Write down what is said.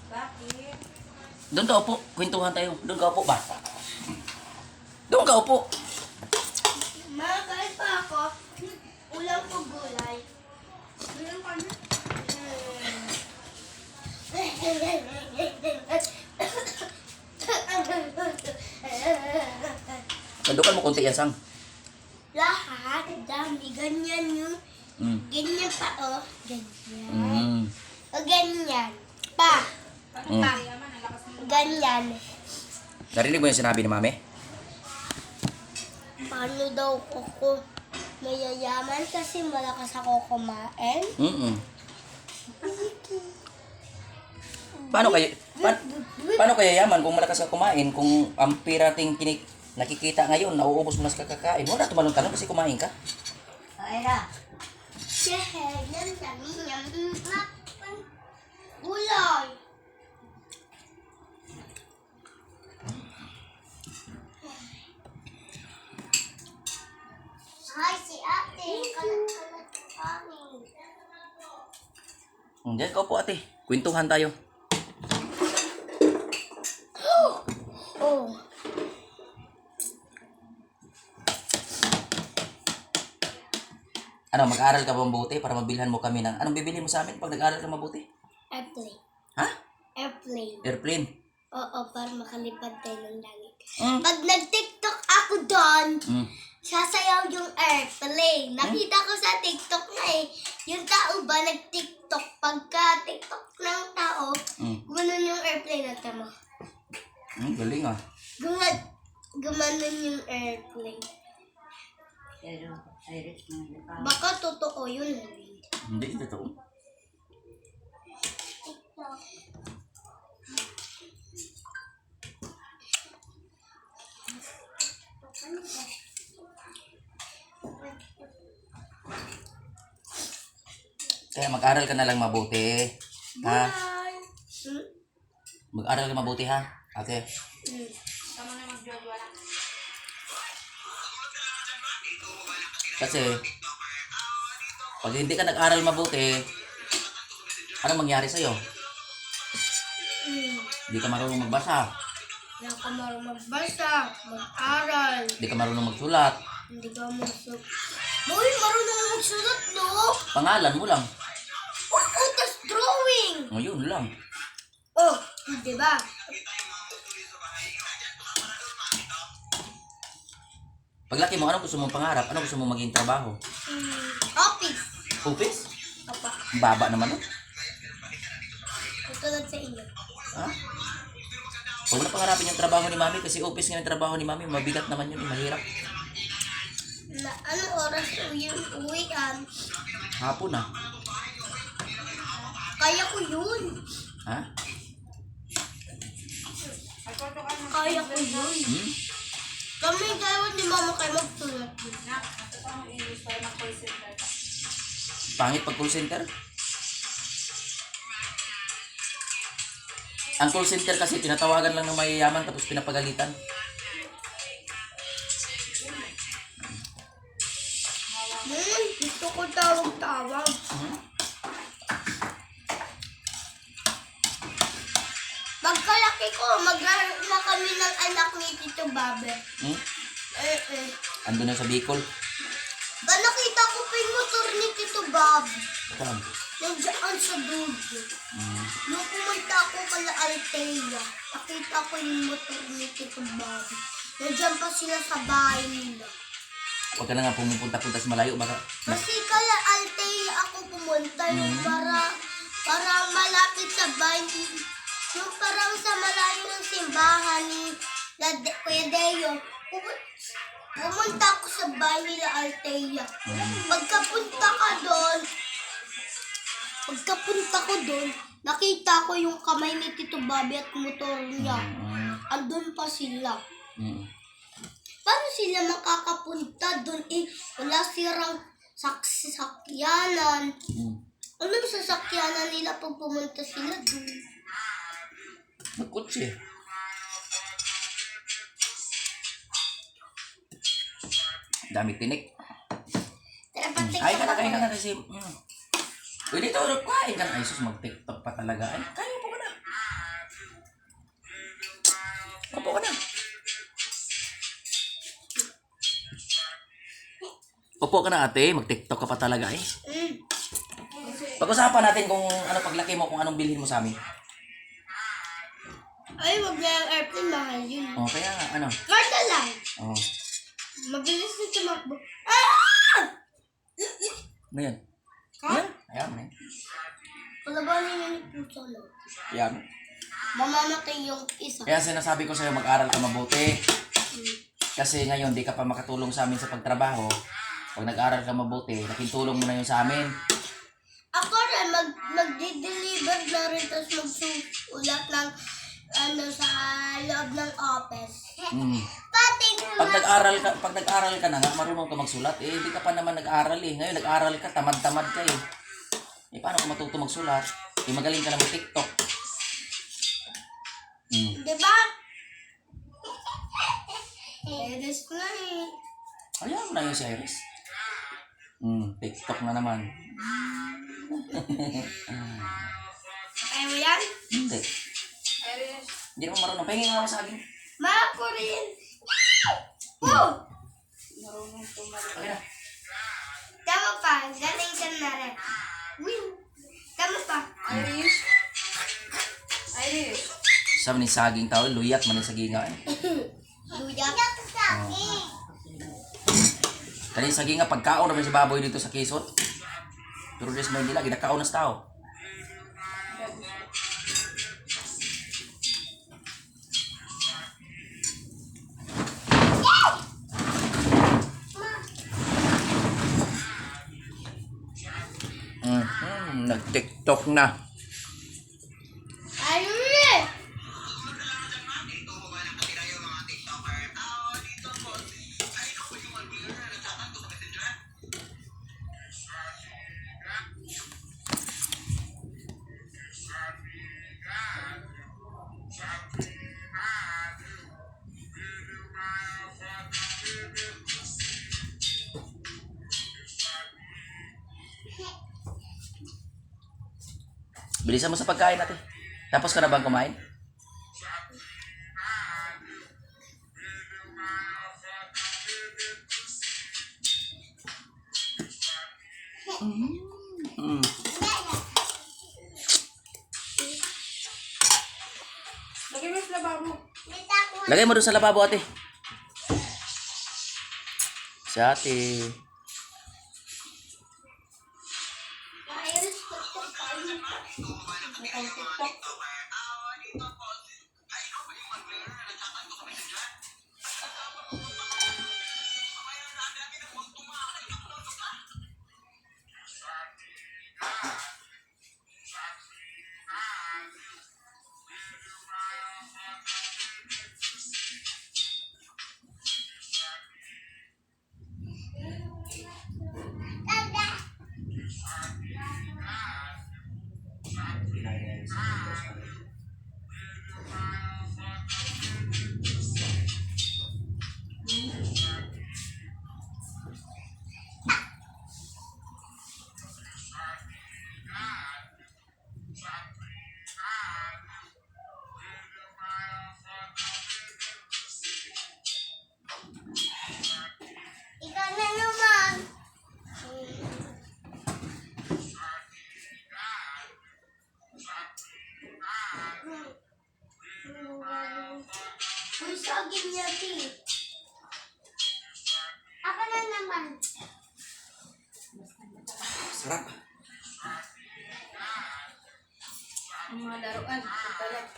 Bakit? Doon ka upo. Kwentuhan tayo. Doon ka upo ba? Doon ka upo. Makakain pa ako. Ulam ko gulay. Meron ka na. Sandukan mo konti yan, Sang. Lahat, dami. Ganyan yung, Mm. ganyan pa, oh. Ganyan. Mm. O ganyan. Pa. Mm. Pa. Ganyan. Narinig mo yung sinabi ni Mami? Paano daw ako mayayaman kasi malakas ako kumain? Mm-mm. Paano kaya yaman kung malakas ka kumain, kung ang pirating nakikita ngayon, nauubos mo na sa kakakain? Wala tumalong talong kasi kumain ka. Ay na. Yan, dami niya. Gulay. Ay, si ate. Kalat-kalat kami. Diyan ka upo, ate. Kwentuhan tayo. Oh. Ano, mag-aral ka ba mabuti para mabilhan mo kami ng... Anong bibili mo sa amin pag nag-aral ka mabuti? Airplane. Ha? Airplane. Airplane. Oo, para makalipad tayo ng langit. Mm. Pag nag-TikTok ako doon, Mm. sasayaw yung airplane. Nakita ko sa TikTok na eh. Yung tao ba nag-TikTok? Pagka TikTok ng tao, Mm. gumanon yung airplane natin mo. Galing ah. Gumanon yung airplane. Pero, Iris, mga pa. Baka totoo yun. Hindi, totoo. Kaya mag-aral ka na lang mabuti. Ha? Bye! Mag-aral ka mabuti ha? Ate. Tama na mag-jowa. Kasi, pag hindi ka nag-aral mabuti, ano mangyari sa'yo? Hindi ka marunong magbasa. Hindi ka marunong magbasa, mag-aral. Hindi ka marunong magsulat. Hindi ka magsulat. Boy, marunong magsulat, no? Pangalan mo lang. Oh, tas drawing! O, yun lang. Oh, di ba? Paglaki mo, ano gusto mong pangarap? Ano gusto mong maging trabaho? Office. Office? Papa, Ang baba naman nun. tutulad sa inyo. Ha? Huwag mo na pangarapin yung trabaho ni Mami kasi office nga yung trabaho ni Mami. Mabigat naman yun, mahirap. Na, anong oras yung uwian? Hapon na. Kaya ko yun. Ha? Kaya ko yun. Hmm? Kami gawin ni mama kayo magsulat. Pangit pag call center? Ang call center kasi tinatawagan lang ng mayayaman tapos pinapagalitan. Gusto ko tawag-tawag. Pagkalaki ko, magkaroon na kami ng anak ni Tito Babe. Hmm? Eh. Ando na sa Bicol. Ba nakita ko pa yung motor ni Tito Babe. Saan? Nandiyan sa dulo. Hmm. Nung pumunta ako kala Altea, nakita ko yung motor ni Tito Babe. Nandiyan pa sila sa bahay nila. Huwag ka na nga pumupunta-punta sa malayo. Baka Kasi kaya Altea ako pumunta yung para malapit sa bahay. Yung parang sa malayo ng simbahan ni Kuya Deo. Pumunta ako sa bahay nila Altea. Pagkapunta ko doon, nakita ko yung kamay ni Tito Bobby at motor niya. Andun pa sila. Paano sila makakapunta doon? Wala silang sakyanan. Anong sasakyanan nila pag pumunta sila doon? Nagkutsi. Dami tinik. Tara, patik Ay, kain ka na kasi. Uy, dito, kain ka na. Ay, sus, mag-tiktok pa talaga. Ay, kaya po ka na. Upo ka na. Upo ka na, ate. Mag-tiktok ka pa talaga, eh. Pag-usapan natin kung ano paglaki mo, kung anong bilhin mo sa amin. Ay, wag na yung airplane, mahal yun. Oh, kaya nga, ano? Karta lang. Oh. Mabilis na tumakbo. Ah! Ano yan? Ha? Yan. Ayan, man. Kalabanin yun yung puso lang. Yan. Mamamatay yung isa. Kaya sinasabi ko sa'yo, mag-aral ka mabuti. Kasi ngayon, di ka pa makatulong sa amin sa pagtrabaho. Pag nag-aral ka mabuti, nakintulong mo na yun sa amin. Ako rin, mag-deliver na rin, tapos magsusulat ng sa loob ng office. Mm. Pati Pag nag-aral ka na nga, marunong ka magsulat, eh, di ka pa naman nag-aral eh. Ngayon, nag-aral ka, tamad-tamad ka eh. Eh, paano ka matuto magsulat? Eh, magaling ka na mag-tiktok. Mm. diba? Iris ko na eh. Ayaw mo na yun si Iris. TikTok na naman. Kaya mo yan? Hindi. Iris. Hindi naman marunong. Pahingin nga ako sa akin. Ma, ako rin. Oh! Marunong tumalik. Okay na. Tama pa, galing ka na rin. Win. Tama pa. Iris. Iris. Sabi ni saging tao, luyat man yung saginga. Luya ka sa akin. Kani saginga, pagkaon naman si baboy dito sa Quezon. Pero des mo nila, ginakaon na sa tao. Nag-tiktok na. Ayun! Bilisan mo sa pagkain natin. Tapos ka na bang kumain? Mm. Lagay mo sa lababo. Lagay mo doon sa lababo, ate. Si ate. Iris ko tayo. Mukhang TikTok. Ikaw na naman. Uy, saging niya, Pi. Ako na naman. Sarap. Ang mga laruan. Pagkalat.